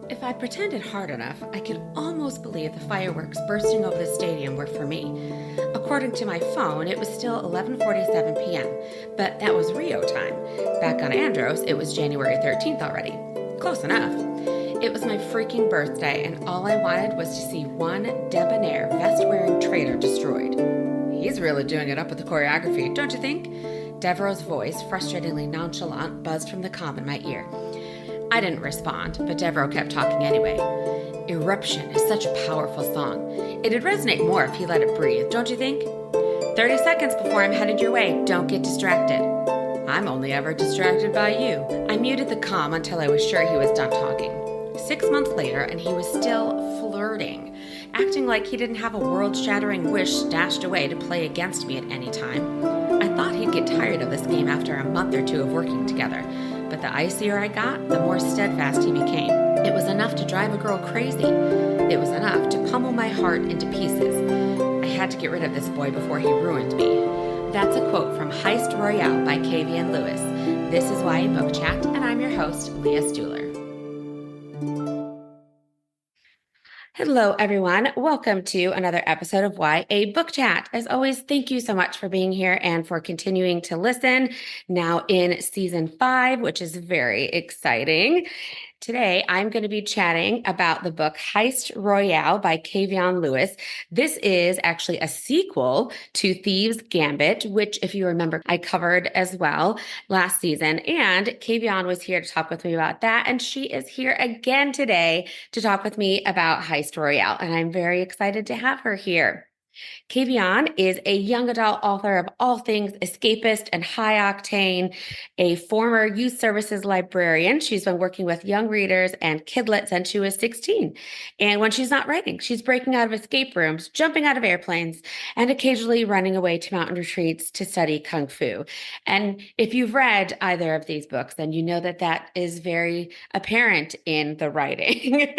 If I pretended hard enough, I could almost believe the fireworks bursting over the stadium were for me. According to my phone, it was still 11:47 p.m., but that was Rio time. Back on Andros, it was January 13th already. Close enough. It was my freaking birthday, and all I wanted was to see one debonair, vest-wearing traitor destroyed. He's really doing it up with the choreography, don't you think? Devroe's voice, frustratingly nonchalant, buzzed from the comm in my ear. I didn't respond, but Devroe kept talking anyway. Eruption is such a powerful song. It'd resonate more if he let it breathe, don't you think? 30 seconds before I'm headed your way. Don't get distracted. I'm only ever distracted by you. I muted the comm until I was sure he was done talking. 6 months later, and he was still flirting, acting like he didn't have a world-shattering wish stashed away to play against me at any time. I thought he'd get tired of this game after a month or two of working together, but the icier I got, the more steadfast he became. It was enough to drive a girl crazy. It was enough to pummel my heart into pieces. I had to get rid of this boy before he ruined me. That's a quote from Heist Royale by Kavion Lewis. This is YA Book Chat, and I'm your host, Leah Stuhler. Hello, everyone. Welcome to another episode of YA Book Chat. As always, thank you so much for being here and for continuing to listen. Now in season 5, which is very exciting. Today, I'm going to be chatting about the book Heist Royale by Kavion Lewis. This is actually a sequel to Thieves Gambit, which, if you remember, I covered as well last season. And Kavion was here to talk with me about that. And she is here again today to talk with me about Heist Royale. And I'm very excited to have her here. Kavion is a young adult author of all things escapist and high octane, a former youth services librarian. She's been working with young readers and kidlets since she was 16. And when she's not writing, she's breaking out of escape rooms, jumping out of airplanes, and occasionally running away to mountain retreats to study Kung Fu. And if you've read either of these books, then you know that that is very apparent in the writing,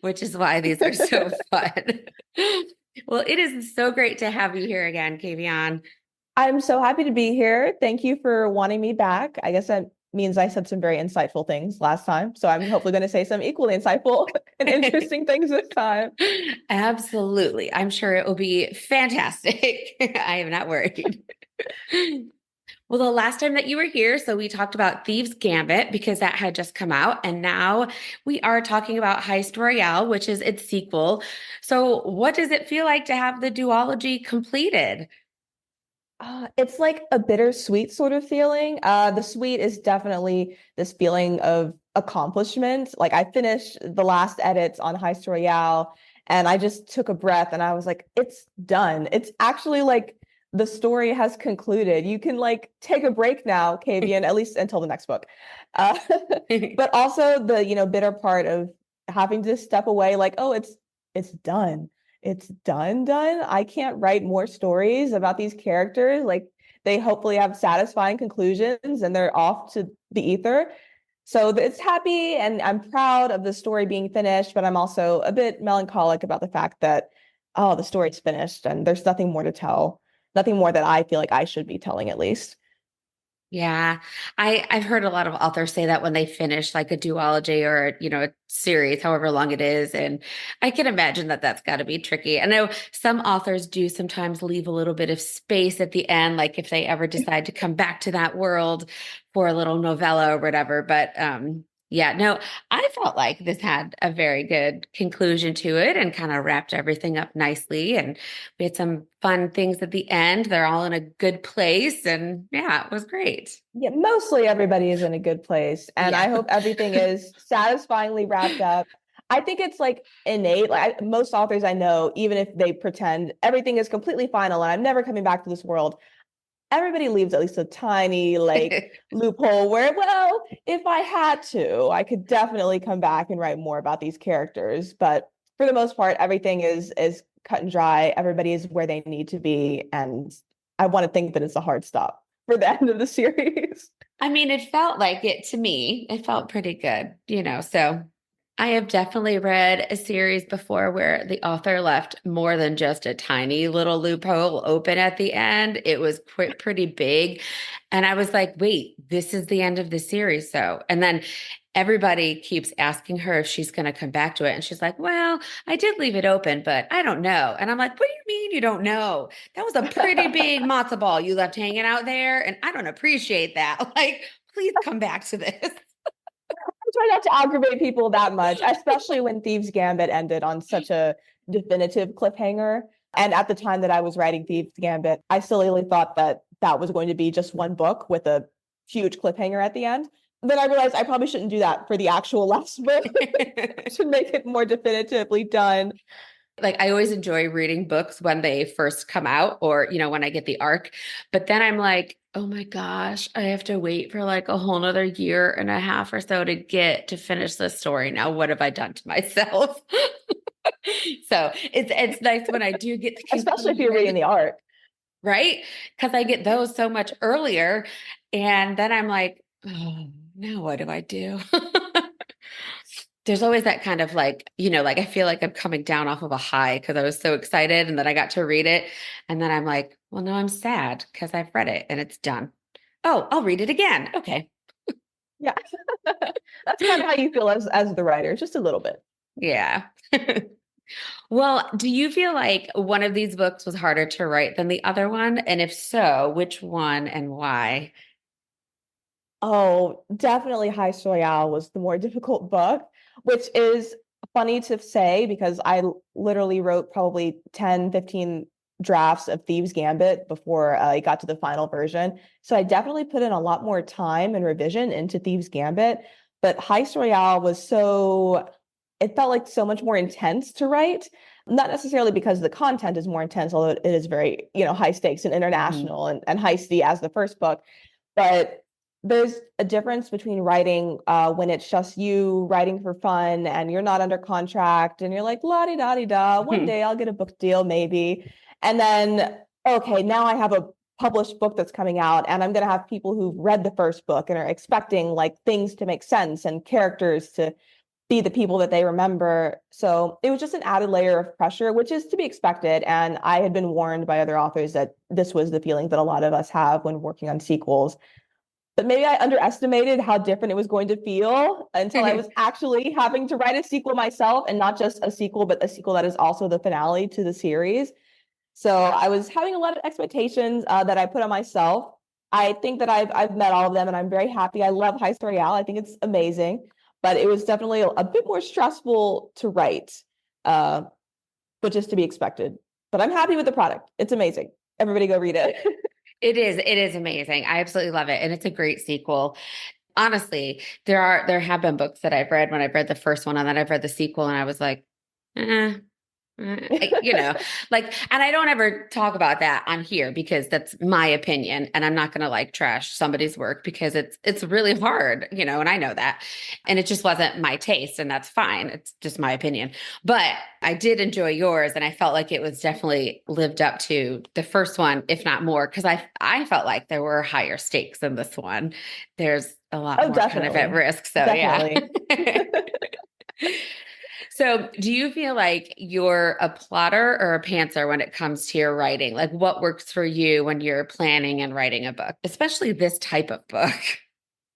which is why these are so fun. Well, it is so great to have you here again, Kavion. I'm so happy to be here. Thank you for wanting me back. I guess that means I said some very insightful things last time. So I'm hopefully going to say some equally insightful and interesting things this time. Absolutely. I'm sure it will be fantastic. I am not worried. Well, the last time that you were here, so we talked about Thieves Gambit because that had just come out. And now we are talking about Heist Royale, which is its sequel. So what does it feel like to have the duology completed? It's like a bittersweet sort of feeling. The sweet is definitely this feeling of accomplishment. Like I finished the last edits on Heist Royale and I just took a breath and I was like, it's done. It's actually like the story has concluded. You can like take a break now, Kavian, at least until the next book. Uh, but also the, bitter part of having to step away, like, oh, it's done. It's done. I can't write more stories about these characters. Like they hopefully have satisfying conclusions and they're off to the ether. So it's happy and I'm proud of the story being finished, but I'm also a bit melancholic about the fact that, oh, the story's finished and there's nothing more to tell, nothing more that I feel like I should be telling at least. Yeah, I've heard a lot of authors say that when they finish like a duology or, a series, however long it is. And I can imagine that that's got to be tricky. I know some authors do sometimes leave a little bit of space at the end, like if they ever decide to come back to that world for a little novella or whatever. But yeah, no, I felt like this had a very good conclusion to it and kind of wrapped everything up nicely. And we had some fun things at the end. They're all in a good place. And yeah, it was great. Yeah, mostly everybody is in a good place. And I Yeah. hope everything is satisfyingly wrapped up. I think it's like innate. Like most authors I know, even if they pretend everything is completely final and I'm never coming back to this world, everybody leaves at least a tiny like loophole where, well, if I had to, I could definitely come back and write more about these characters. But for the most part, everything is cut and dry. Everybody is where they need to be. And I want to think that it's a hard stop for the end of the series. I mean, it felt like it to me. It felt pretty good, so I have definitely read a series before where the author left more than just a tiny little loophole open at the end. It was pretty big. And I was like, wait, this is the end of the series. So, and then everybody keeps asking her if she's going to come back to it. And she's like, well, I did leave it open, but I don't know. And I'm like, what do you mean you don't know? That was a pretty big matzo ball you left hanging out there. And I don't appreciate that. Like, please come back to this. Try not to aggravate people that much, especially when Thieves Gambit ended on such a definitive cliffhanger. And at the time that I was writing Thieves Gambit, I silly thought that that was going to be just one book with a huge cliffhanger at the end. Then I realized I probably shouldn't do that for the actual last book. I should make it more definitively done. Like I always enjoy reading books when they first come out or, when I get the arc. But then I'm like, oh my gosh, I have to wait for like a whole nother year and a half or so to get to finish this story. Now, what have I done to myself? So it's nice when I do get the Especially if you're reading the arc. right? Because I get those so much earlier. And then I'm like, oh, now what do I do? There's always that kind of like, like I feel like I'm coming down off of a high because I was so excited and then I got to read it. And then I'm like, well, no, I'm sad because I've read it and it's done. Oh, I'll read it again. Okay. Yeah. That's kind of how you feel as the writer, just a little bit. Yeah. Well, do you feel like one of these books was harder to write than the other one? And if so, which one and why? Oh, definitely Heist Royale was the more difficult book, which is funny to say because I literally wrote probably 10, 15 drafts of Thieves Gambit before I got to the final version. So I definitely put in a lot more time and revision into Thieves Gambit. But Heist Royale it felt like so much more intense to write. Not necessarily because the content is more intense, although it is very, high stakes and international and heisty as the first book. But there's a difference between writing when it's just you writing for fun and you're not under contract and you're like, la di da di da, one day I'll get a book deal, maybe. And then, okay, now I have a published book that's coming out and I'm going to have people who've read the first book and are expecting like things to make sense and characters to be the people that they remember. So it was just an added layer of pressure, which is to be expected. And I had been warned by other authors that this was the feeling that a lot of us have when working on sequels. But maybe I underestimated how different it was going to feel until I was actually having to write a sequel myself, and not just a sequel, but a sequel that is also the finale to the series. So I was having a lot of expectations that I put on myself. I think that I've met all of them, and I'm very happy. I love Heist Royale. I think it's amazing, but it was definitely a bit more stressful to write, uh, but just to be expected. But I'm happy with the product. It's amazing. Everybody go read it. It is amazing. I absolutely love it. And it's a great sequel. Honestly, there have been books that I've read when I've read the first one and then I've read the sequel and I was like, eh, like, and I don't ever talk about that on here because that's my opinion and I'm not going to like trash somebody's work because it's really hard, and I know that. And it just wasn't my taste and that's fine. It's just my opinion. But I did enjoy yours and I felt like it was definitely lived up to the first one, if not more, because I felt like there were higher stakes in this one. There's a lot more kind of at risk. So definitely. Yeah. So, do you feel like you're a plotter or a pantser when it comes to your writing? Like, what works for you when you're planning and writing a book, especially this type of book?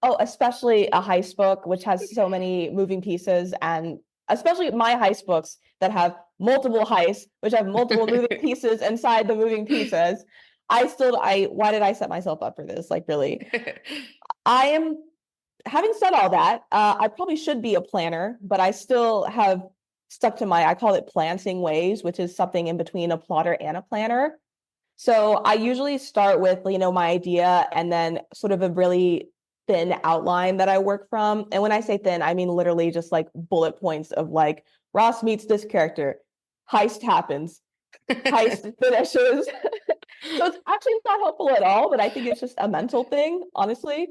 Oh, especially a heist book, which has so many moving pieces, and especially my heist books that have multiple heists, which have multiple moving pieces inside the moving pieces. Why did I set myself up for this? Like, really? I am Having said all that, I probably should be a planner, but I still have stuck to I call it planting ways, which is something in between a plotter and a planner. So I usually start with, my idea and then sort of a really thin outline that I work from. And when I say thin, I mean literally just like bullet points of like Ross meets this character, heist happens, heist finishes. So it's actually not helpful at all, but I think it's just a mental thing, honestly.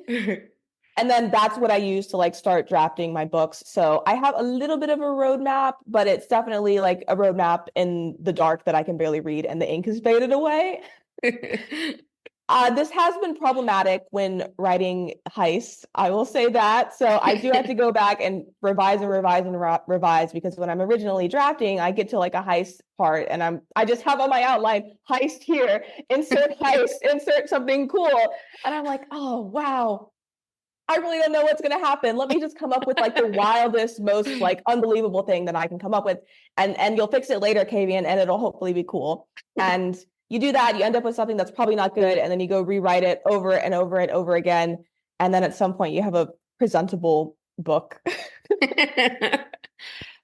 And then that's what I use to like start drafting my books. So I have a little bit of a roadmap, but it's definitely like a roadmap in the dark that I can barely read and the ink is faded away. This has been problematic when writing heists. I will say that. So I do have to go back and revise and revise and revise because when I'm originally drafting, I get to like a heist part and I just have on my outline heist here, insert heist, insert something cool. And I'm like, oh, wow. I really don't know what's going to happen. Let me just come up with like the wildest, most like unbelievable thing that I can come up with, and you'll fix it later, Kavion, and it'll hopefully be cool. And you do that, you end up with something that's probably not good, and then you go rewrite it over and over and over again, and then at some point you have a presentable book.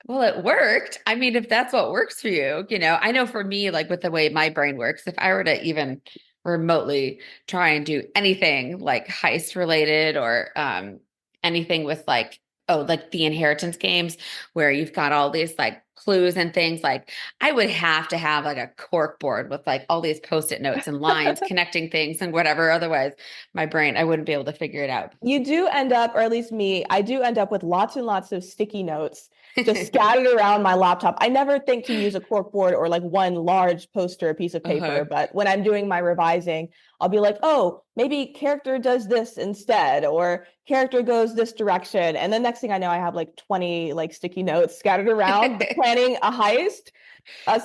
Well, it worked. I mean, if that's what works for you, I know for me, like with the way my brain works, if I were to even remotely try and do anything like heist related or anything with like, oh, like the inheritance games where you've got all these like clues and things, like I would have to have like a cork board with like all these post-it notes and lines connecting things and whatever. Otherwise, my brain, I wouldn't be able to figure it out. You do end up, or at least me, I do end up with lots and lots of sticky notes just scattered around my laptop. I never think to use a cork board or like one large poster piece of paper, Uh-huh. but when I'm doing my revising, I'll be like, oh, maybe character does this instead, or character goes this direction. And the next thing I know, I have like 20 like sticky notes scattered around planning a heist.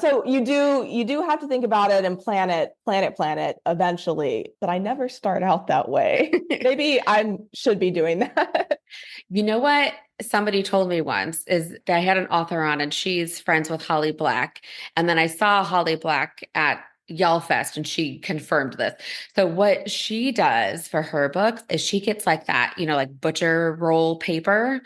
So you do have to think about it and plan it eventually, but I never start out that way. Maybe I should be doing that. You know what somebody told me once is that I had an author on and she's friends with Holly Black. And then I saw Holly Black at Y'all Fest and she confirmed this. So what she does for her books is she gets like that, like butcher roll paper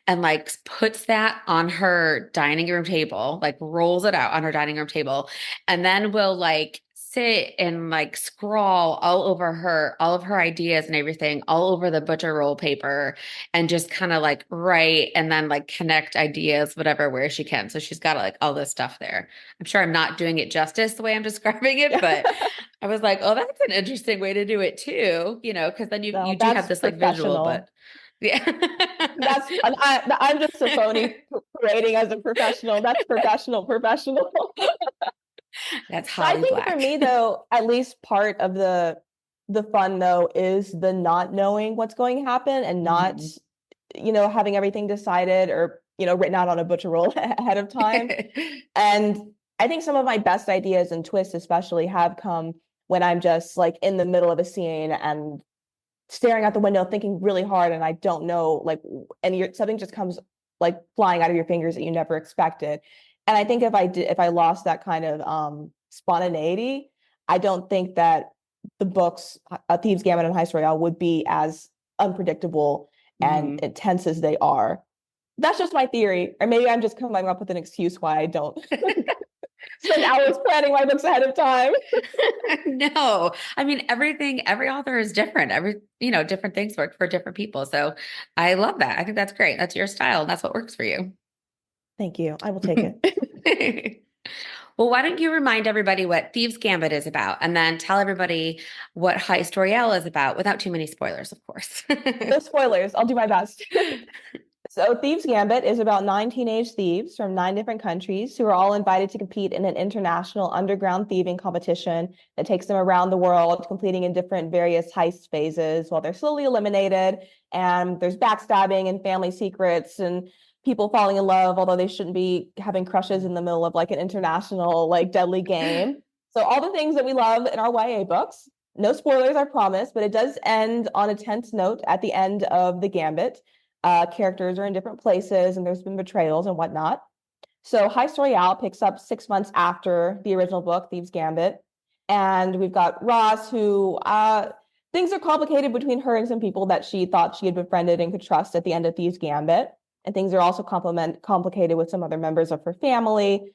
and like puts that on her dining room table, like rolls it out on her dining room table, and then will like sit and like scrawl all of her ideas and everything all over the butcher roll paper and just kind of like write and then like connect ideas, whatever, where she can. So she's got like all this stuff there. I'm sure I'm not doing it justice the way I'm describing it, but I was like, oh, that's an interesting way to do it too, because then you No, do have that's this like visual, but professional. yeah. I'm just a phony parading as a professional. That's professional. That's I Holly think for Black. me though, at least part of the fun though is the not knowing what's going to happen and not, Mhm. having everything decided or, written out on a butcher roll ahead of time. And I think some of my best ideas and twists especially have come when I'm just like in the middle of a scene and staring out the window thinking really hard and I don't know like and something just comes like flying out of your fingers that you never expected. And I think if I lost that kind of spontaneity, I don't think that the books Thieves Gambit and Heist Royale would be as unpredictable and Mhm. intense as they are. That's just my theory, or maybe I'm just coming up with an excuse why I don't spend hours planning my books ahead of time. No, I mean every author is different. Different things work for different people. So I love that. I think that's great. That's your style. That's what works for you. Thank you. I will take it. Well, why don't you remind everybody what Thieves Gambit is about and then tell everybody what Heist Royale is about without too many spoilers, of course. No spoilers. I'll do my best. So, Thieves Gambit is about nine teenage thieves from nine different countries who are all invited to compete in an international underground thieving competition that takes them around the world, completing in different various heist phases while they're slowly eliminated. And there's backstabbing and family secrets and people falling in love, although they shouldn't be having crushes in the middle of like an international, like deadly game. So, all the things that we love in our YA books. No spoilers, I promise, but it does end on a tense note at the end of the Gambit. Characters are in different places and there's been betrayals and whatnot. So Heist Royale picks up 6 months after the original book, Thieves Gambit. And we've got Ross, who things are complicated between her and some people that she thought she had befriended and could trust at the end of Thieves Gambit. And things are also complicated with some other members of her family.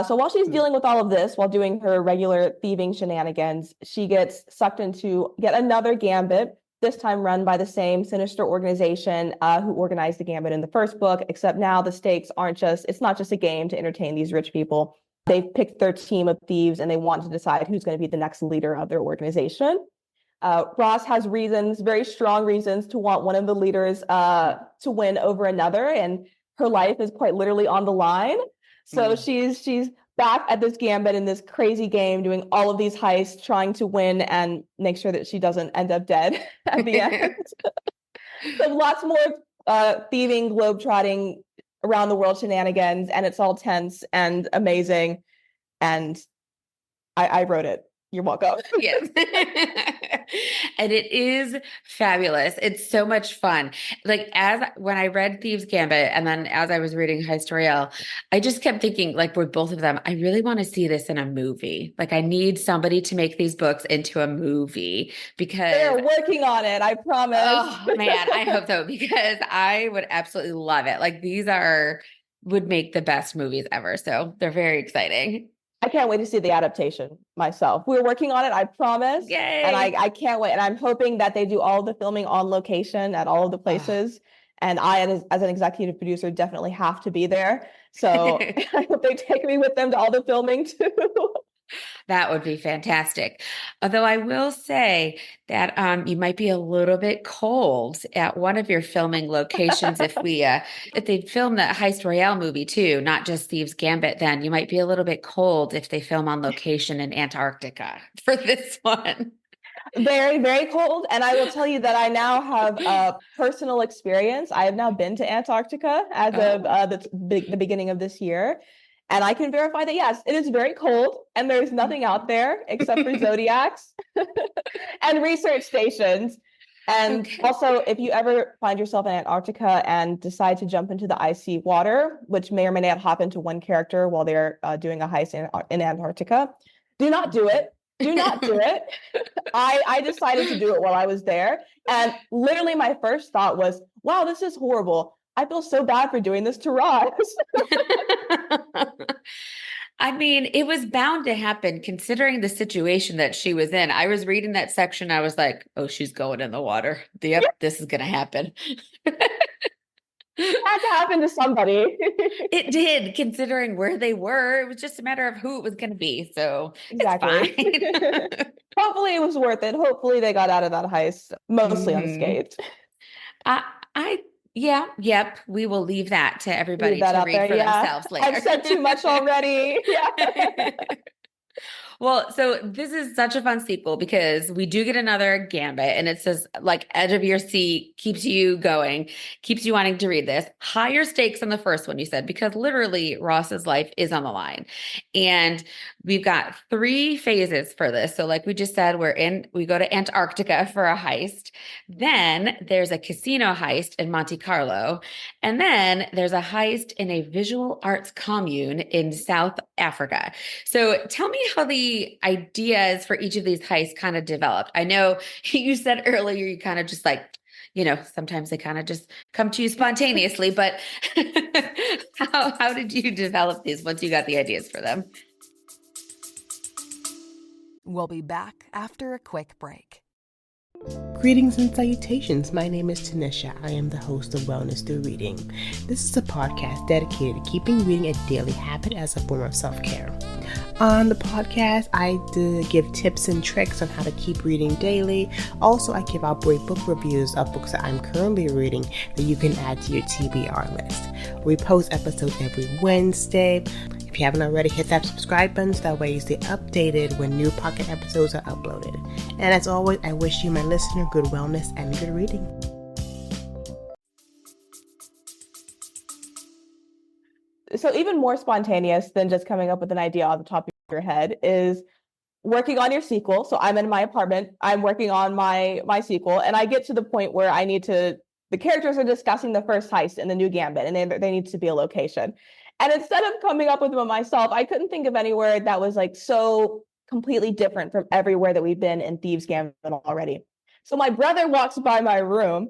So while she's dealing with all of this, while doing her regular thieving shenanigans, she gets sucked into yet another gambit, this time run by the same sinister organization who organized the gambit in the first book, except now the stakes it's not just a game to entertain these rich people. They've picked their team of thieves and they want to decide who's going to be the next leader of their organization. Ross has reasons, very strong reasons, to want one of the leaders to win over another, and her life is quite literally on the line. So Mm. she's back at this gambit in this crazy game, doing all of these heists, trying to win and make sure that she doesn't end up dead at the end. So lots more thieving, globetrotting, around the world shenanigans, and it's all tense and amazing. And I wrote it. You're welcome. Yes. And it is fabulous. It's so much fun. Like as when I read Thieves Gambit and then as I was reading Heist Royale, I just kept thinking like with both of them, I really want to see this in a movie. Like I need somebody to make these books into a movie because They're working on it, I promise. oh man, I hope so because I would absolutely love it. Like these are would make the best movies ever. So they're very exciting. I can't wait to see the adaptation myself. We're working on it, I promise. And Yay. I can't wait. And I'm hoping that they do all the filming on location at all of the Oh. places. And I, as an executive producer, definitely have to be there. So I hope they take me with them to all the filming too. That would be fantastic. Although I will say that you might be a little bit cold at one of your filming locations if they film the Heist Royale movie too, not just Thieves Gambit, then you might be a little bit cold if they film on location in Antarctica for this one. Very, very cold. And I will tell you that I now have a personal experience. I have now been to Antarctica as of Oh. the beginning of this year. And I can verify that, yes, it is very cold and there's nothing out there except for zodiacs and research stations. And Okay. also, if you ever find yourself in Antarctica and decide to jump into the icy water, which may or may not happen to one character while they're doing a heist in Antarctica, do not do it. Do not do it. I decided to do it while I was there. And literally my first thought was, wow, this is horrible. I feel so bad for doing this to Roz. I mean, it was bound to happen considering the situation that she was in. I was reading that section. I was like, oh, she's going in the water. Yep, this is going to happen. It had to happen to somebody. It did, considering where they were. It was just a matter of who it was going to be. So it's Exactly. fine. Hopefully it was worth it. Hopefully they got out of that heist mostly Mhm. unscathed. I, I, yeah, yep. We will leave that to Leave everybody that to out read there. for Yeah. themselves I've later. said too much already. Yeah. Well, so this is such a fun sequel because we do get another Gambit and it says like edge of your seat, keeps you going, keeps you wanting to read this. Higher stakes than the first one, you said, because literally Ross's life is on the line. And we've got 3 phases for this. So like we just said, we go to Antarctica for a heist. Then there's a casino heist in Monte Carlo. And then there's a heist in a visual arts commune in South Africa. So tell me how the ideas for each of these heists kind of developed. I know you said earlier you kind of just like, sometimes they kind of just come to you spontaneously, but how did you develop these once you got the ideas for them? We'll be back after a quick break. Greetings and salutations. My name is Tanisha. I am the host of Wellness Through Reading. This is a podcast dedicated to keeping reading a daily habit as a form of self-care. On the podcast, I give tips and tricks on how to keep reading daily. Also, I give out great book reviews of books that I'm currently reading that you can add to your TBR list. We post episodes every Wednesday. If you haven't already, hit that subscribe button so that way you stay updated when new podcast episodes are uploaded. And as always, I wish you, my listener, good wellness and good reading. So even more spontaneous than just coming up with an idea off the top of your head is working on your sequel. So I'm in my apartment, I'm working on my sequel, and I get to the point where the characters are discussing the first heist in the new Gambit, and they need to be a location. And instead of coming up with them myself, I couldn't think of anywhere that was like so completely different from everywhere that we've been in Thieves Gambit already. So my brother walks by my room,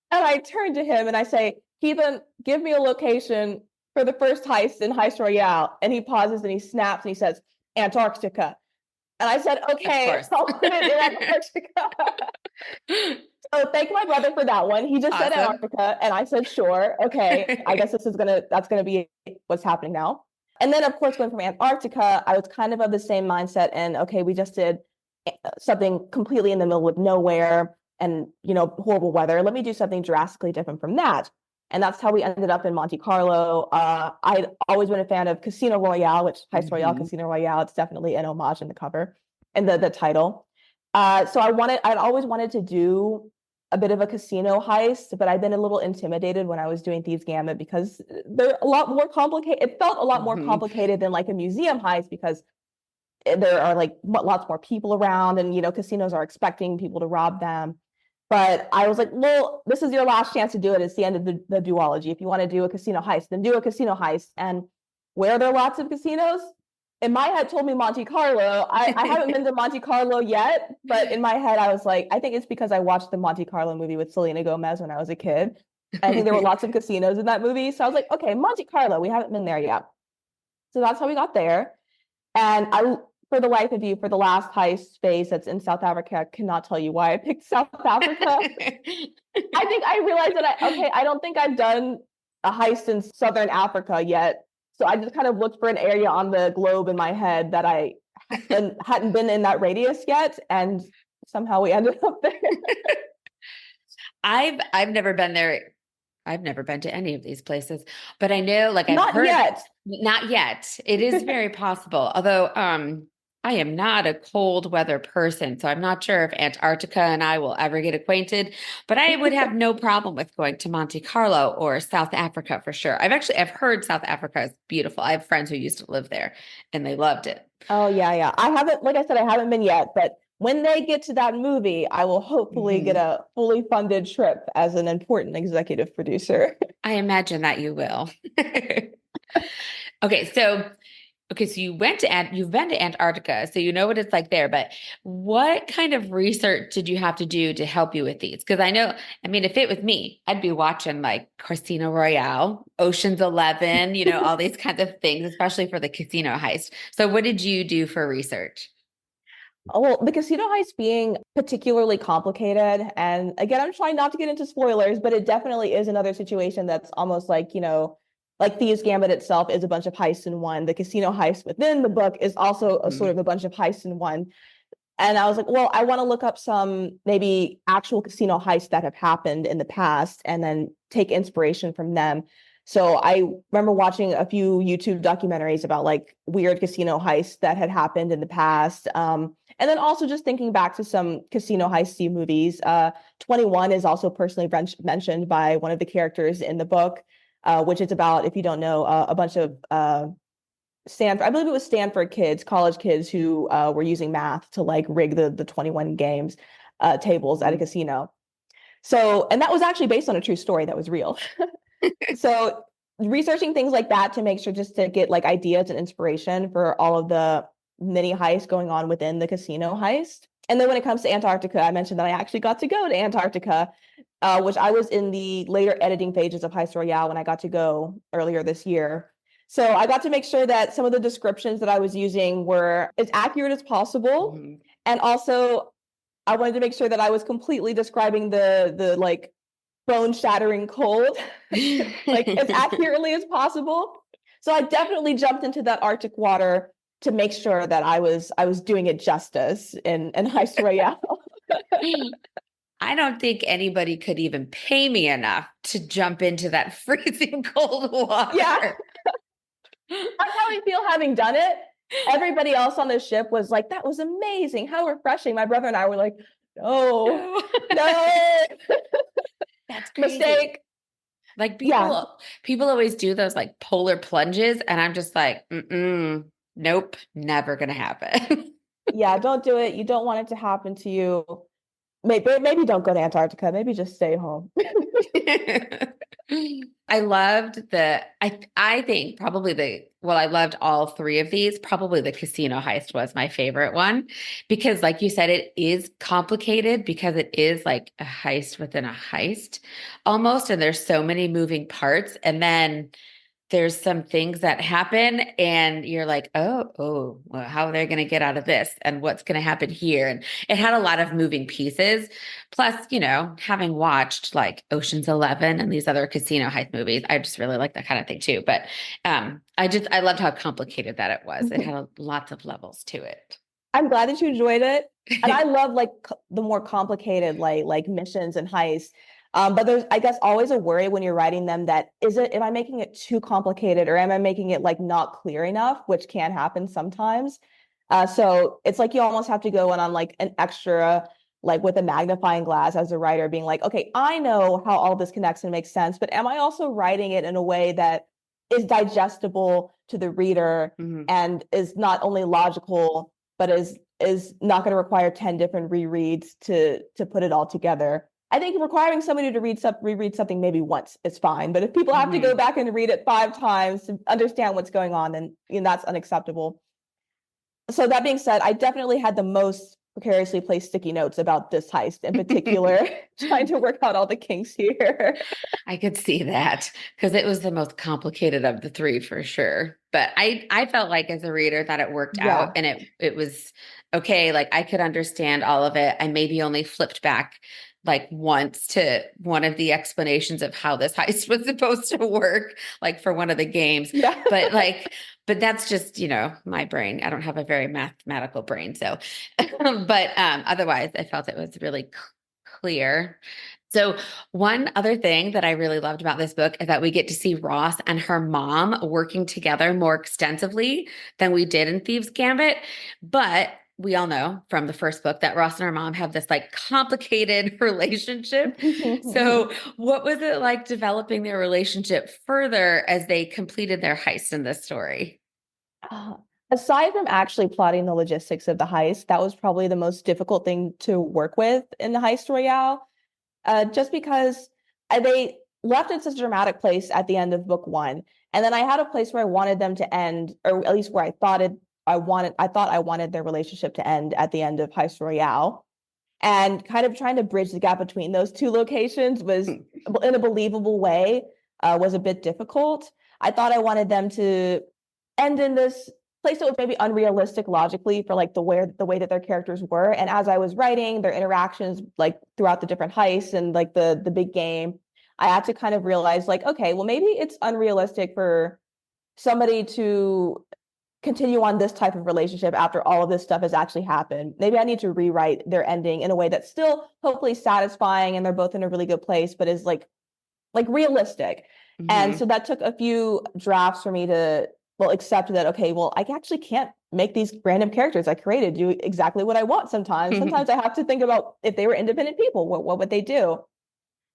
and I turn to him and I say, Kayvion, give me a location for the first heist in Heist Royale. And he pauses and he snaps and he says, Antarctica. And I said, okay, I'll put it in Antarctica. So thank my brother for that one. He just said Awesome. Antarctica, and I said, sure, okay. I guess that's gonna be what's happening now. And then, of course, going from Antarctica, I was kind of the same mindset. And okay, we just did something completely in the middle of nowhere and horrible weather. Let me do something drastically different from that. And that's how we ended up in Monte Carlo. I'd always been a fan of Casino Royale, which Heist Royale, Casino Royale. It's definitely an homage in the cover and the title. So I'd always wanted to do a bit of a casino heist, but I've been a little intimidated when I was doing Thieves Gambit because they're a lot more complicated. It felt a lot more complicated than like a museum heist because there are like lots more people around, and casinos are expecting people to rob them. But I was like, well, this is your last chance to do it. It's the end of the duology. If you want to do a casino heist, then do a casino heist. And where are there lots of casinos? In my head, told me Monte Carlo. I haven't been to Monte Carlo yet, but in my head, I was like, I think it's because I watched the Monte Carlo movie with Selena Gomez when I was a kid. I think there were lots of casinos in that movie. So I was like, okay, Monte Carlo, we haven't been there yet. So that's how we got there. And for the life of you, for the last heist space that's in South Africa, I cannot tell you why I picked South Africa. I think I realized that I don't think I've done a heist in Southern Africa yet. So I just kind of looked for an area on the globe in my head that I hadn't been in that radius yet. And somehow we ended up there. I've never been there. I've never been to any of these places, but I know, like, I've Not heard, yet. not yet. It is very possible. Although, I am not a cold weather person, so I'm not sure if Antarctica and I will ever get acquainted, but I would have no problem with going to Monte Carlo or South Africa for sure. I've heard South Africa is beautiful. I have friends who used to live there and they loved it. Oh, yeah. I haven't, like I said, I haven't been yet, but when they get to that movie, I will hopefully get a fully funded trip as an important executive producer. I imagine that you will. Okay, so you've been to Antarctica, so you know what it's like there, but what kind of research did you have to do to help you with these? Because if it was me, I'd be watching like Casino Royale, Ocean's 11, all these kinds of things, especially for the casino heist. So what did you do for research? Oh, well, the casino heist being particularly complicated, and again, I'm trying not to get into spoilers, but it definitely is another situation that's almost like, like Thieves Gambit itself is a bunch of heists in one. The casino heist within the book is also a sort of a bunch of heists in one. And I was like, well, I want to look up some maybe actual casino heists that have happened in the past and then take inspiration from them. So I remember watching a few YouTube documentaries about like weird casino heists that had happened in the past. And then also just thinking back to some casino heisty movies. 21 is also personally mentioned by one of the characters in the book, which is about, if you don't know, a bunch of Stanford, I believe it was Stanford kids, college kids who were using math to like rig the 21 games tables at a casino. So, and that was actually based on a true story that was real. So researching things like that to make sure just to get like ideas and inspiration for all of the mini heists going on within the casino heist. And then when it comes to Antarctica, I mentioned that I actually got to go to Antarctica, which I was in the later editing phases of Heist Royale when I got to go earlier this year. So I got to make sure that some of the descriptions that I was using were as accurate as possible. Mm-hmm. And also I wanted to make sure that I was completely describing the like bone-shattering cold, like as accurately as possible. So I definitely jumped into that Arctic water to make sure that I was doing it justice in Heist Royale. I don't think anybody could even pay me enough to jump into that freezing cold water. Yeah. That's how I feel having done it. Everybody else on the ship was like, that was amazing. How refreshing. My brother and I were like, no. That's crazy. Mistake. Like people always do those like polar plunges, and I'm just like, nope, never gonna happen. Yeah, don't do it. You don't want it to happen to you. Maybe don't go to Antarctica. Maybe just stay home. I loved I think probably I loved all three of these. Probably the casino heist was my favorite one because, like you said, it is complicated because it is like a heist within a heist almost. And there's so many moving parts. And then there's some things that happen and you're like, well, how are they going to get out of this? And what's going to happen here? And it had a lot of moving pieces. Plus, having watched like Ocean's 11 and these other casino heist movies, I just really like that kind of thing too. But I loved how complicated that it was. It had lots of levels to it. I'm glad that you enjoyed it. And I love like the more complicated like missions and heists. But there's, I guess, always a worry when you're writing them that am I making it too complicated or am I making it like not clear enough, which can happen sometimes. So it's like you almost have to go in on like an extra, like with a magnifying glass as a writer being like, okay, I know how all this connects and makes sense, but am I also writing it in a way that is digestible to the reader and is not only logical, but is not going to require 10 different rereads to put it all together. I think requiring somebody to reread something maybe once is fine, but if people have to go back and read it 5 times to understand what's going on, then that's unacceptable. So that being said, I definitely had the most precariously placed sticky notes about this heist in particular, trying to work out all the kinks here. I could see that because it was the most complicated of the 3 for sure. But I felt like as a reader that it worked out and it was okay. Like I could understand all of it. I maybe only flipped back like once to one of the explanations of how this heist was supposed to work, like for one of the games. Yeah. But that's just, my brain. I don't have a very mathematical brain. So, but otherwise I felt it was really clear. So one other thing that I really loved about this book is that we get to see Ross and her mom working together more extensively than we did in Thieves Gambit. But we all know from the first book that Ross and her mom have this like complicated relationship. So what was it like developing their relationship further as they completed their heist in this story? Aside from actually plotting the logistics of the heist, that was probably the most difficult thing to work with in the Heist Royale. Just because they left in such a dramatic place at the end of book 1. And then I had a place where I wanted them to end, or at least where I thought I wanted their relationship to end at the end of Heist Royale. And kind of trying to bridge the gap between those 2 locations was in a believable way, was a bit difficult. I thought I wanted them to end in this place that was maybe unrealistic logically for like the way that their characters were. And as I was writing their interactions like throughout the different heists and like the big game, I had to kind of realize like, okay, well maybe it's unrealistic for somebody to continue on this type of relationship after all of this stuff has actually happened. Maybe I need to rewrite their ending in a way that's still hopefully satisfying and they're both in a really good place, but is like realistic. And so that took a few drafts for me to accept that, okay, well, I actually can't make these random characters I created do exactly what I want sometimes. Sometimes I have to think about if they were independent people, what would they do?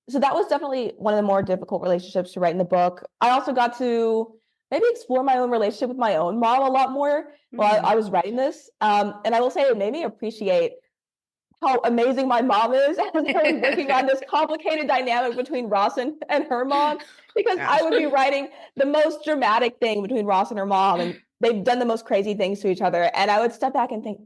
So that was definitely one of the more difficult relationships to write in the book. I also got to maybe explore my own relationship with my own mom a lot more while I was writing this. And I will say it made me appreciate how amazing my mom is as I was working on this complicated dynamic between Ross and her mom, because I would be writing the most dramatic thing between Ross and her mom, and they've done the most crazy things to each other. And I would step back and think,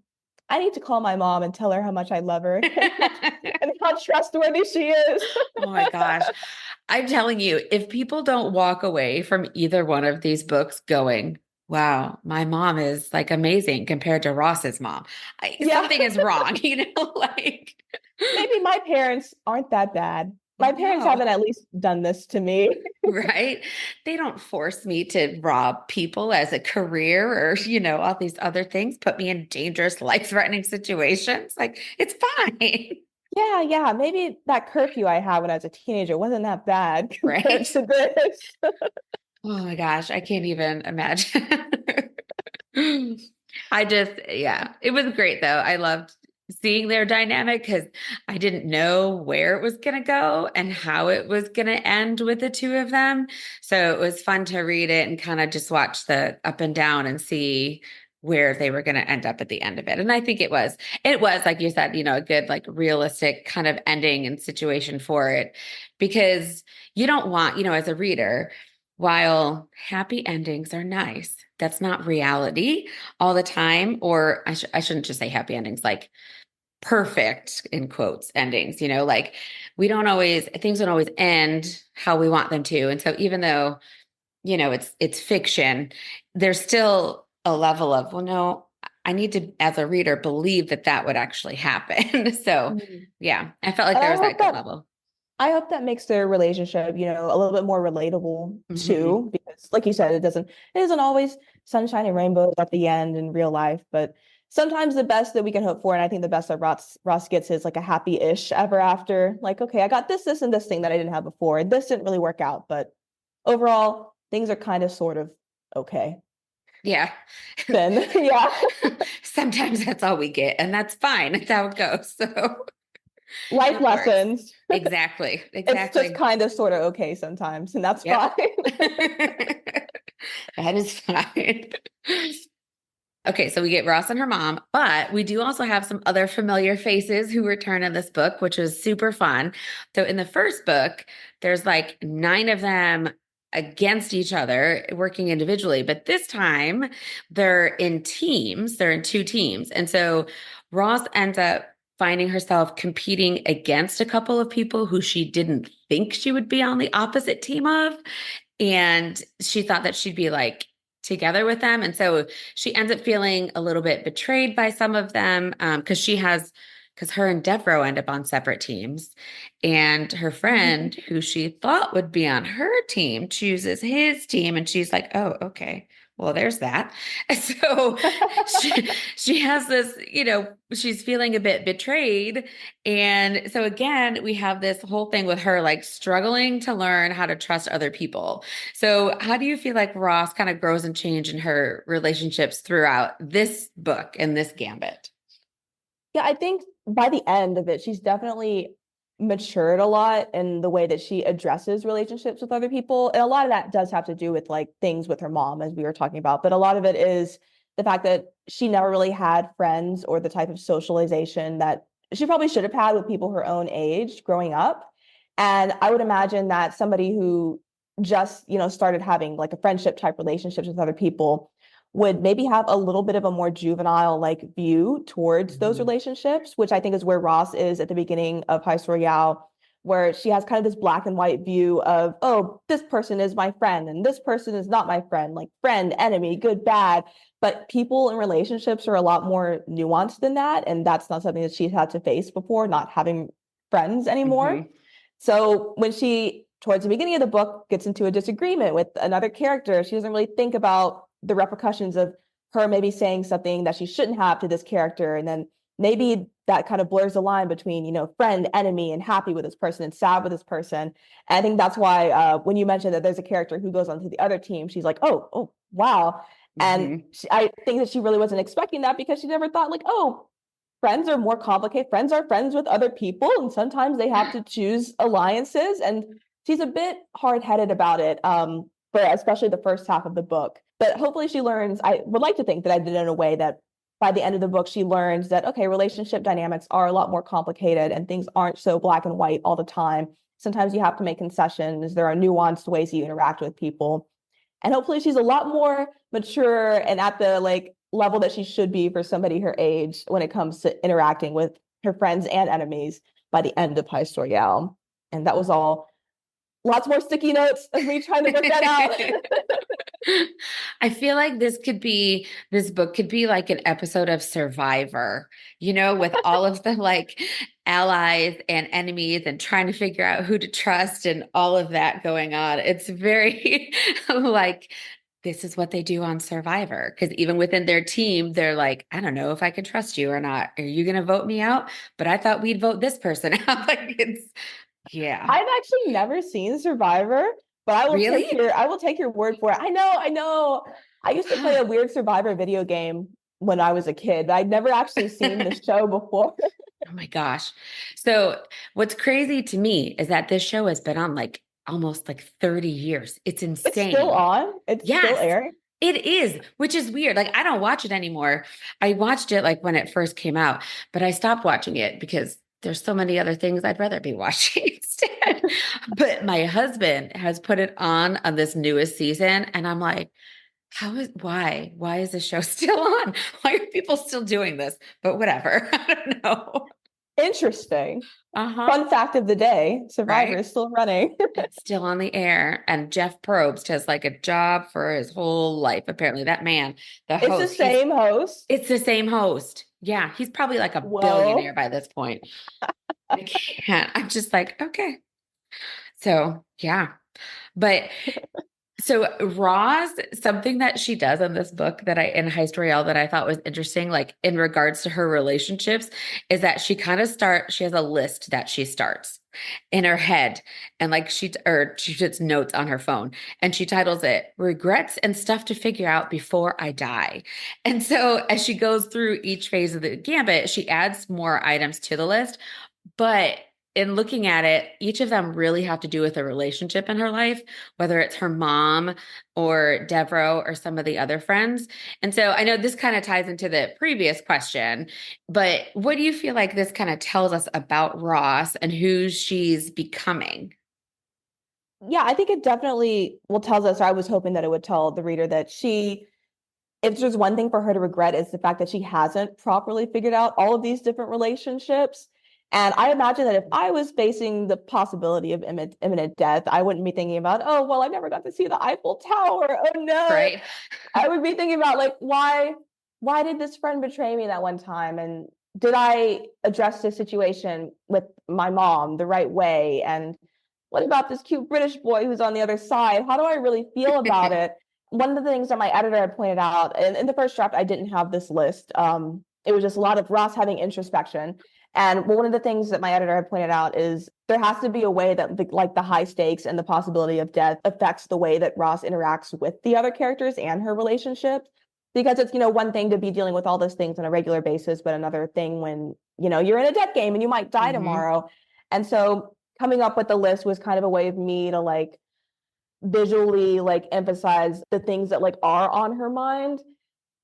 I need to call my mom and tell her how much I love her and how trustworthy she is. Oh my gosh. I'm telling you, if people don't walk away from either one of these books going, wow, my mom is like amazing compared to Ross's mom, something is wrong, like maybe my parents aren't that bad. My parents haven't at least done this to me. Right? They don't force me to rob people as a career or, all these other things, put me in dangerous, life-threatening situations. Like, it's fine. Yeah. Maybe that curfew I had when I was a teenager wasn't that bad compared to this. Oh my gosh, I can't even imagine. It was great though. I loved seeing their dynamic because I didn't know where it was going to go and how it was going to end with the 2 of them. So it was fun to read it and kind of just watch the up and down and see where they were going to end up at the end of it. And I think it was, like you said, a good, like realistic kind of ending and situation for it, because you don't want, as a reader, while happy endings are nice, that's not reality all the time. Or I shouldn't just say happy endings, like perfect in quotes endings, like things don't always end how we want them to. And so even though, it's fiction, there's still a level of, well, no, I need to, as a reader, believe that would actually happen. So yeah, I felt like there was that good level. I hope that makes their relationship, a little bit more relatable too, because like you said, it isn't always sunshine and rainbows at the end in real life, but sometimes the best that we can hope for, and I think the best that Ross gets is like a happy-ish ever after. Like, okay, I got this, and this thing that I didn't have before. This didn't really work out, but overall, things are kind of sort of okay. Yeah. Then, yeah. Sometimes that's all we get, and that's fine. That's how it goes. So life lessons. Exactly. It's just kind of sort of okay sometimes, and that's fine. That is fine. Okay, so we get Ross and her mom, but we do also have some other familiar faces who return in this book, which was super fun. So in the first book, there's like 9 of them against each other, working individually, but this time they're in teams, they're in 2 teams. And so Ross ends up finding herself competing against a couple of people who she didn't think she would be on the opposite team of. And she thought that she'd be like together with them. And so she ends up feeling a little bit betrayed by some of them because her and Devroe end up on separate teams. And her friend, who she thought would be on her team, chooses his team. And she's like, oh, okay. Well, there's that. So she has this, she's feeling a bit betrayed. And so again, we have this whole thing with her like struggling to learn how to trust other people. So how do you feel like Ross kind of grows and changes in her relationships throughout this book and this gambit? Yeah, I think by the end of it, she's definitely matured a lot in the way that she addresses relationships with other people. And a lot of that does have to do with like things with her mom, as we were talking about. But a lot of it is the fact that she never really had friends or the type of socialization that she probably should have had with people her own age growing up. And I would imagine that somebody who just, started having like a friendship type relationships with other people would maybe have a little bit of a more juvenile like view towards those relationships, which I think is where Ross is at the beginning of Heist Royale, where she has kind of this black and white view of, oh, this person is my friend and this person is not my friend, like friend, enemy, good, bad. But people in relationships are a lot more nuanced than that. And that's not something that she's had to face before, not having friends anymore. So when she, towards the beginning of the book, gets into a disagreement with another character, she doesn't really think about the repercussions of her maybe saying something that she shouldn't have to this character. And then maybe that kind of blurs the line between, friend, enemy, and happy with this person and sad with this person. And I think that's why when you mentioned that there's a character who goes onto the other team, she's like, oh, wow. And I think that she really wasn't expecting that because she never thought like, oh, friends are more complicated. Friends are friends with other people. And sometimes they have to choose alliances. And she's a bit hard-headed about it, for especially the first half of the book. But hopefully she learns. I would like to think that I did it in a way that by the end of the book, she learns that, okay, relationship dynamics are a lot more complicated and things aren't so black and white all the time. Sometimes you have to make concessions. There are nuanced ways you interact with people. And hopefully she's a lot more mature and at the like level that she should be for somebody her age when it comes to interacting with her friends and enemies by the end of Heist Royale. And that was all. Lots more sticky notes of me trying to work that out. I feel like this book could be like an episode of Survivor, with all of the like allies and enemies and trying to figure out who to trust and all of that going on. It's very like, this is what they do on Survivor. Because even within their team, they're like, I don't know if I can trust you or not. Are you going to vote me out? But I thought we'd vote this person out. Like yeah. I've actually never seen Survivor, but I will take your word for it. I know. I used to play a weird Survivor video game when I was a kid, but I'd never actually seen the show before. Oh my gosh. So what's crazy to me is that this show has been on like almost like 30 years. It's insane. It's still on. It's still airing. It is, which is weird. Like I don't watch it anymore. I watched it like when it first came out, but I stopped watching it because there's so many other things I'd rather be watching instead. But my husband has put it on this newest season. And I'm like, why is this show still on? Why are people still doing this? But whatever. I don't know. Interesting. Fun fact of the day, Survivor is still running. It's still on the air. And Jeff Probst has like a job for his whole life. Apparently that man, the host. It's the same host. It's the same host. Yeah. He's probably like a billionaire by this point. I can't. I'm just like, okay. So yeah. But so Roz, something that she does in this book in Heist Royale that I thought was interesting, like in regards to her relationships, is that she has a list that she starts in her head and like she puts notes on her phone and she titles it Regrets and Stuff to Figure Out Before I Die. And so as she goes through each phase of the gambit, she adds more items to the list, but in looking at it, each of them really have to do with a relationship in her life, whether it's her mom or Devroe or some of the other friends. And so I know this kind of ties into the previous question, but what do you feel like this kind of tells us about Ross and who she's becoming? Yeah, I think it definitely will tells us, or I was hoping that it would tell the reader that if there's one thing for her to regret, is the fact that she hasn't properly figured out all of these different relationships. And I imagine that if I was facing the possibility of imminent death, I wouldn't be thinking about, oh, well, I never got to see the Eiffel Tower. Oh no. Right. I would be thinking about like, why did this friend betray me that one time? And did I address this situation with my mom the right way? And what about this cute British boy who's on the other side? How do I really feel about it? One of the things that my editor had pointed out, and in the first draft, I didn't have this list. It was just a lot of Ross having introspection. And one of the things that my editor had pointed out is there has to be a way that the high stakes and the possibility of death affects the way that Ross interacts with the other characters and her relationships. Because it's, one thing to be dealing with all those things on a regular basis, but another thing when, you're in a death game and you might die tomorrow. And so coming up with the list was kind of a way of me to like visually like emphasize the things that like are on her mind.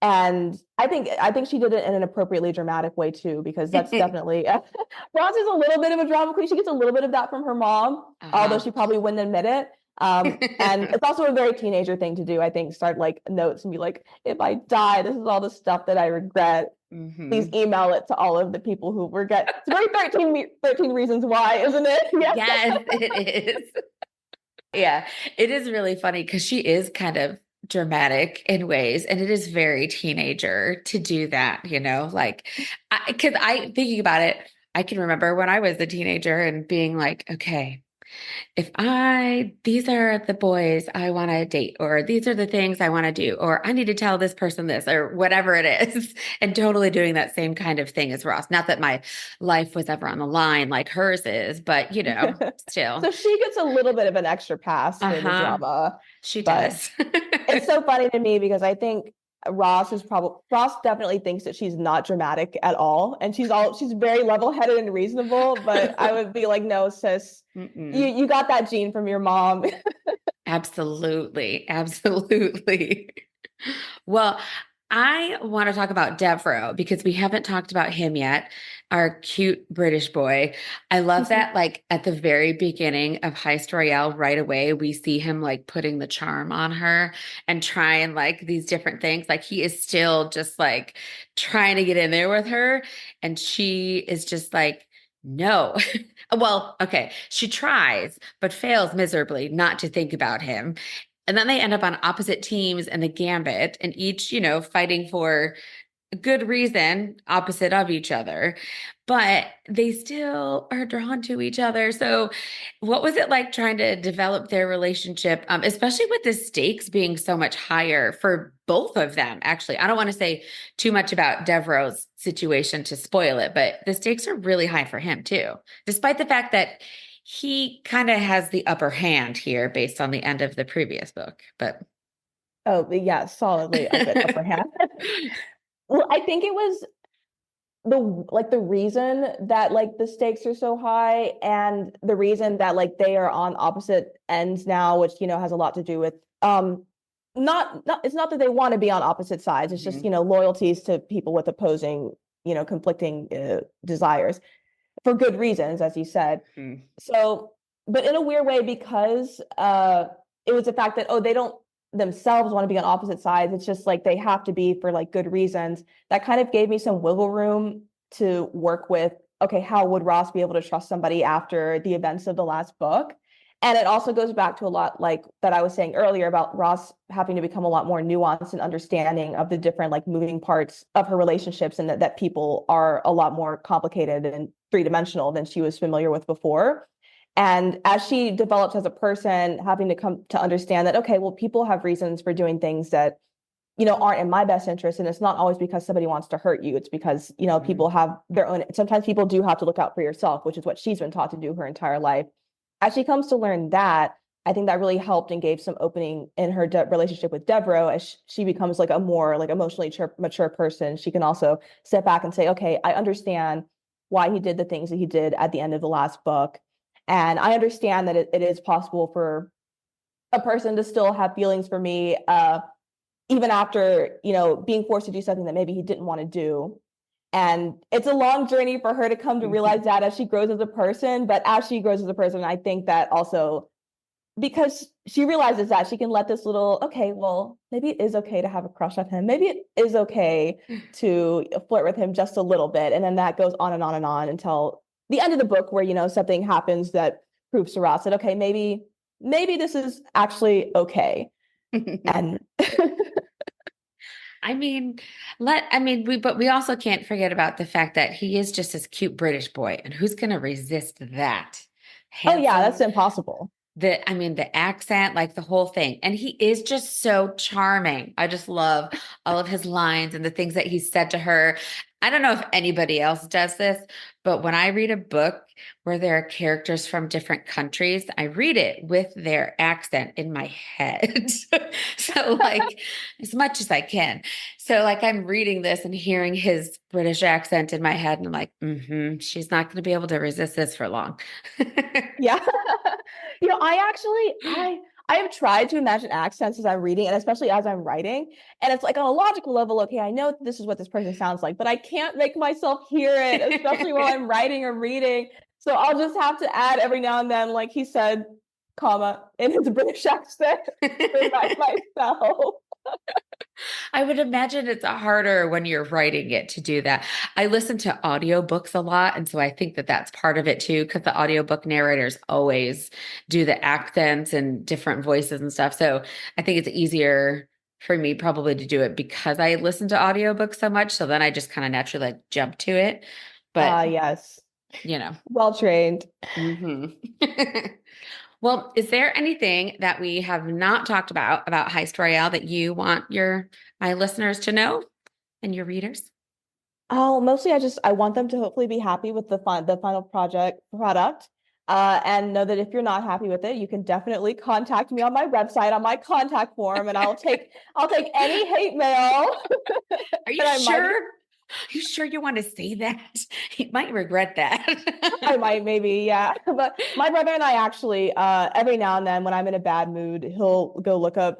And I think she did it in an appropriately dramatic way too, because that's definitely Ross is a little bit of a drama queen. She gets a little bit of that from her mom, although she probably wouldn't admit it. And it's also a very teenager thing to do, I think, start like notes and be like, if I die, this is all the stuff that I regret. Please email it to all of the people who regret. It's very 13 reasons why, isn't it? Yeah. Yes, it is. Yeah, it is really funny because she is kind of dramatic in ways, and it is very teenager to do that, like, because thinking about it, I can remember when I was a teenager and being like, okay, these are the boys I want to date, or these are the things I want to do, or I need to tell this person this, or whatever it is, and totally doing that same kind of thing as Ross. Not that my life was ever on the line like hers is, but still. So she gets a little bit of an extra pass for the drama. She but does. It's so funny to me because I think Ross definitely thinks that she's not dramatic at all, and she's very level-headed and reasonable. But I would be like, no, sis, you got that gene from your mom. Absolutely, absolutely. Well, I want to talk about Devroe because we haven't talked about him yet, our cute British boy. I love that, like at the very beginning of Heist Royale, right away, we see him like putting the charm on her and trying like these different things. Like he is still just like trying to get in there with her. And she is just like, no. Well, okay, she tries, but fails miserably not to think about him. And then they end up on opposite teams in the Gambit, and each, fighting for a good reason, opposite of each other. But they still are drawn to each other. So, what was it like trying to develop their relationship, especially with the stakes being so much higher for both of them? Actually, I don't want to say too much about Devroe's situation to spoil it, but the stakes are really high for him too, despite the fact that he kind of has the upper hand here based on the end of the previous book. But yeah, solidly a bit upper hand. Well, I think it was the reason that like the stakes are so high, and the reason that like they are on opposite ends now, which has a lot to do with not it's not that they want to be on opposite sides. It's just loyalties to people with opposing conflicting desires for good reasons, as you said. So, but in a weird way, because it was the fact that they don't themselves want to be on opposite sides. It's just like they have to be for like good reasons. That kind of gave me some wiggle room to work with. Okay, how would Ross be able to trust somebody after the events of the last book? And it also goes back to a lot like that I was saying earlier about Ross having to become a lot more nuanced and understanding of the different like moving parts of her relationships, and that people are a lot more complicated and three-dimensional than she was familiar with before. And as she develops as a person, having to come to understand that, okay, well, people have reasons for doing things that, aren't in my best interest. And it's not always because somebody wants to hurt you. It's because, people have their own, sometimes people do have to look out for yourself, which is what she's been taught to do her entire life. As she comes to learn that, I think that really helped and gave some opening in her relationship with Devroe. As she becomes like a more like emotionally mature person, she can also step back and say, okay, I understand why he did the things that he did at the end of the last book. And I understand that it is possible for a person to still have feelings for me, even after, being forced to do something that maybe he didn't want to do. And it's a long journey for her to come to realize that as she grows as a person. But as she grows as a person, I think that also because she realizes that she can let this little, okay, well, maybe it is okay to have a crush on him. Maybe it is okay to flirt with him just a little bit. And then that goes on and on and on until the end of the book where, something happens that proves to Ross that, okay, maybe this is actually okay. And but we also can't forget about the fact that he is just this cute British boy, and who's going to resist that? oh yeah, Handsome, that's impossible. the accent, like the whole thing. And he is just so charming. I just love all of his lines and the things that he said to her. I don't know if anybody else does this, but when I read a book where there are characters from different countries, I read it with their accent in my head. So like as much as I can. So like I'm reading this and hearing his British accent in my head, and I'm like, she's not going to be able to resist this for long. Yeah. I have tried to imagine accents as I'm reading and especially as I'm writing. And it's like on a logical level, okay, I know this is what this person sounds like, but I can't make myself hear it, especially while I'm writing or reading. So I'll just have to add every now and then, like he said, comma, in his British accent to remind myself. I would imagine it's harder when you're writing it to do that. I listen to audiobooks a lot, and so I think that that's part of it too, because the audiobook narrators always do the accents and different voices and stuff. So I think it's easier for me probably to do it because I listen to audiobooks so much. So then I just kind of naturally like jump to it. But Yes. you know. Well trained. Well, is there anything that we have not talked about Heist Royale that you want my listeners to know and your readers? Oh, mostly I want them to hopefully be happy with the final product. And know that if you're not happy with it, you can definitely contact me on my website, on my contact form, and I'll take any hate mail. Are you sure? Are you sure you want to say that? You might regret that. I might, maybe, yeah. But my brother and I actually, every now and then when I'm in a bad mood, he'll go look up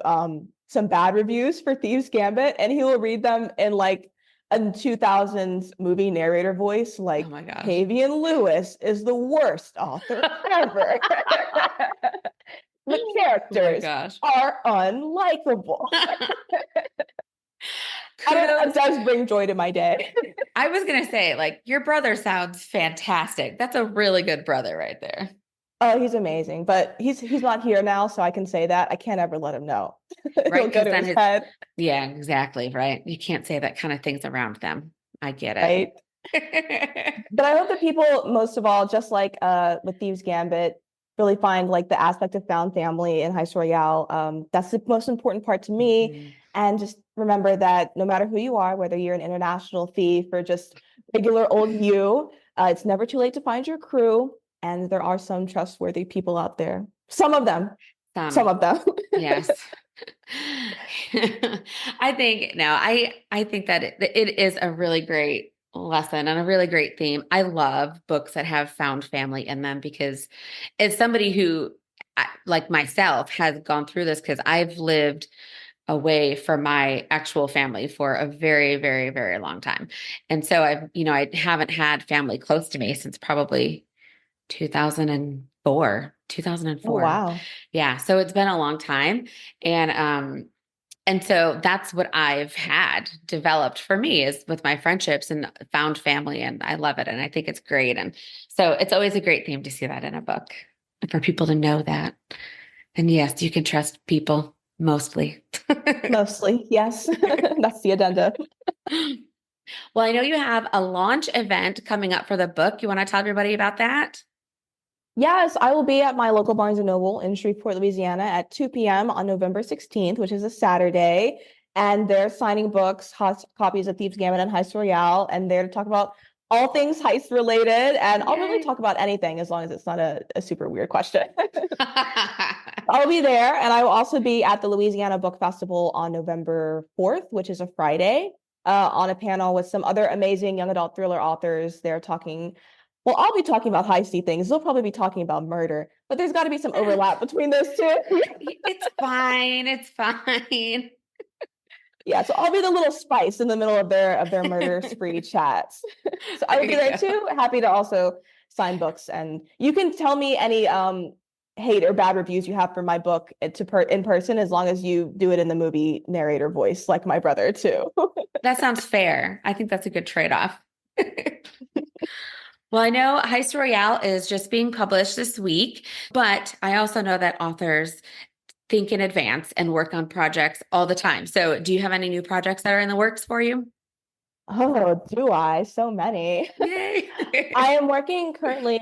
some bad reviews for Thieves Gambit, and he will read them in like a 2000s movie narrator voice, like, oh my gosh, Kavion Lewis is the worst author ever. The characters are unlikable. It does bring joy to my day. I was going to say, like, your brother sounds fantastic. That's a really good brother right there. Oh, he's amazing, but he's not here now, so I can say that. I can't ever let him know. Right, go to his head. Yeah, exactly, right? You can't say that kind of things around them. I get it. Right. But I hope that people, most of all, just like with Thieves Gambit, really find like the aspect of found family in Heist Royale. That's the most important part to me. And just remember that no matter who you are, whether you're an international thief or just regular old you, it's never too late to find your crew. And there are some trustworthy people out there. Some of them. Some of them. Yes. I think that it is a really great lesson and a really great theme. I love books that have found family in them because as somebody who, like myself, has gone through this because I've lived away from my actual family for a very, very, very long time. And so I haven't had family close to me since probably 2004. Oh, wow. Yeah. So it's been a long time. And so that's what I've had developed for me is with my friendships and found family. And I love it. And I think it's great. And so it's always a great theme to see that in a book and for people to know that. And yes, you can trust people mostly. Mostly. Yes. That's the addenda. Well, I know you have a launch event coming up for the book. You want to tell everybody about that? Yes, I will be at my local Barnes & Noble in Shreveport, Louisiana at 2 p.m. on November 16th, which is a Saturday. And they're signing books, hot copies of Thieves Gambit and Heist Royale, and they're to talk about all things heist related. And I'll really talk about anything as long as it's not a super weird question. I'll be there. And I will also be at the Louisiana Book Festival on November 4th, which is a Friday. on a panel with some other amazing young adult thriller authors. They're talking, well, I'll be talking about heisty things. They'll probably be talking about murder, but there's got to be some overlap between those two. It's fine. It's fine. Yeah, so I'll be the little spice in the middle of their murder spree chats. So I will be there too. Happy to also sign books, and you can tell me any hate or bad reviews you have for my book in person, as long as you do it in the movie narrator voice, like my brother too. That sounds fair. I think that's a good trade-off. Well, I know Heist Royale is just being published this week, but I also know that authors think in advance and work on projects all the time. So do you have any new projects that are in the works for you? Oh, do I? So many. Yay. I am working currently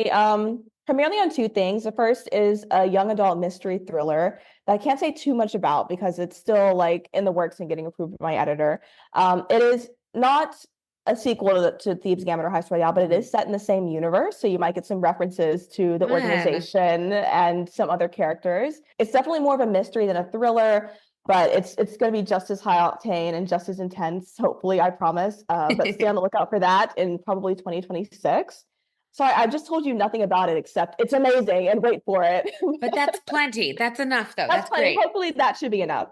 primarily on two things. The first is a young adult mystery thriller that I can't say too much about because it's still like in the works and getting approved by my editor. It is not a sequel to Thieves Gambit or Heist Royale, but it is set in the same universe. So you might get some references to the organization and some other characters. It's definitely more of a mystery than a thriller, but it's going to be just as high octane and just as intense, hopefully, I promise. But stay on the lookout for that in probably 2026. So I just told you nothing about it except it's amazing and wait for it. But that's plenty. That's enough, though. That's plenty. Great. Hopefully that should be enough.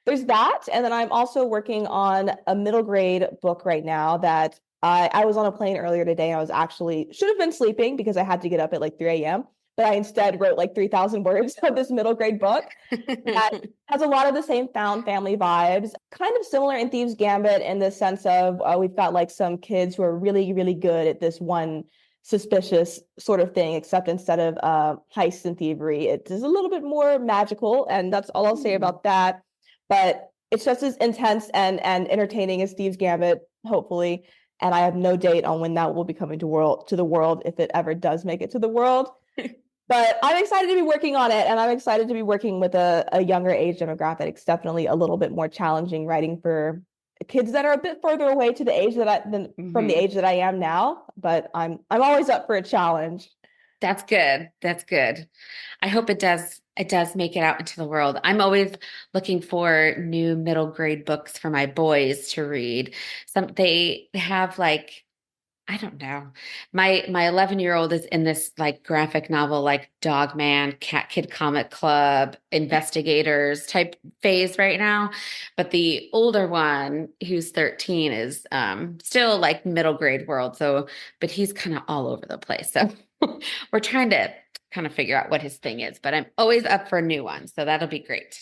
There's that. And then I'm also working on a middle grade book right now that I was on a plane earlier today. And I was actually should have been sleeping because I had to get up at like 3 a.m. But I instead wrote like 3,000 words of this middle grade book that has a lot of the same found family vibes, kind of similar in Thieves Gambit in the sense of we've got like some kids who are really, really good at this one suspicious sort of thing, except instead of heists and thievery, it is a little bit more magical. And that's all I'll say about that. But it's just as intense and entertaining as Thieves Gambit, hopefully. And I have no date on when that will be coming to the world, if it ever does make it to the world. But I'm excited to be working on it, and I'm excited to be working with a younger age demographic. It's definitely a little bit more challenging writing for kids that are a bit further away to the age from the age that I am now. But I'm always up for a challenge. That's good. That's good. I hope it does make it out into the world. I'm always looking for new middle grade books for my boys to read. They have like, I don't know. My 11-year-old is in this like graphic novel, like Dog Man, Cat Kid Comic Club, investigators type phase right now. But the older one, who's 13, is still like middle grade world. So, but he's kind of all over the place. So we're trying to kind of figure out what his thing is, but I'm always up for a new one. So that'll be great.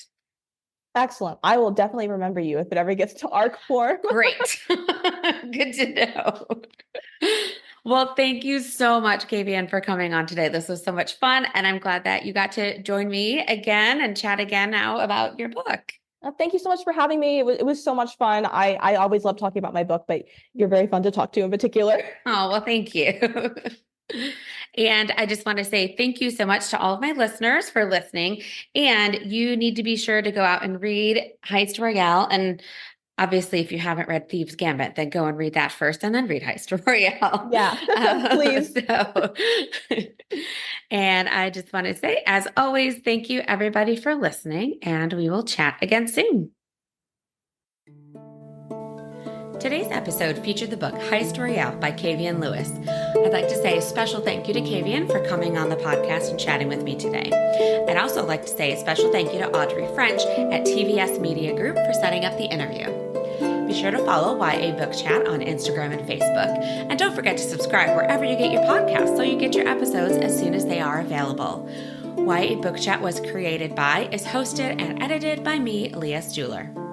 Excellent. I will definitely remember you if it ever gets to ARC form. Great. Good to know. Well, thank you so much, Kavion, for coming on today. This was so much fun, and I'm glad that you got to join me again and chat again now about your book. Thank you so much for having me. It was so much fun. I always love talking about my book, but you're very fun to talk to in particular. Oh, well, thank you. And I just want to say thank you so much to all of my listeners for listening. And you need to be sure to go out and read Heist Royale. And obviously, if you haven't read Thieves Gambit, then go and read that first and then read Heist Royale. Yeah, please. And I just want to say, as always, thank you everybody for listening, and we will chat again soon. Today's episode featured the book Heist Royale by Kavion Lewis. I'd like to say a special thank you to Kayvion for coming on the podcast and chatting with me today. I'd also like to say a special thank you to Audrey French at TVS Media Group for setting up the interview. Be sure to follow YA Book Chat on Instagram and Facebook. And don't forget to subscribe wherever you get your podcasts so you get your episodes as soon as they are available. YA Book Chat was created by, is hosted, and edited by me, Leah Stuhler.